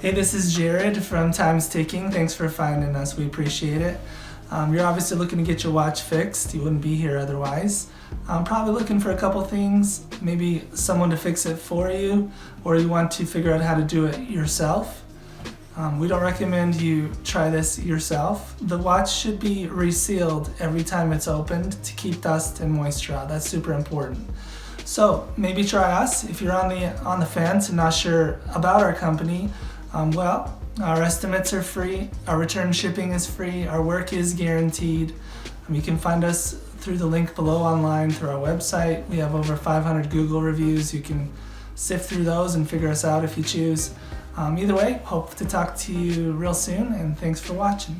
Hey, this is Jared from Time's Ticking. Thanks for finding us. We appreciate it. You're obviously looking to get your watch fixed. You wouldn't be here otherwise. I'm probably looking for a couple things, maybe someone to fix it for you, or you want to figure out how to do it yourself. We don't recommend you try this yourself. The watch should be resealed every time it's opened to keep dust and moisture out. That's super important. So maybe try us. If you're on the fence and not sure about our company, our estimates are free, our return shipping is free, our work is guaranteed. You can find us through the link below online through our website. We have over 500 Google reviews. You can sift through those and figure us out if you choose. Either way, hope to talk to you real soon, and thanks for watching.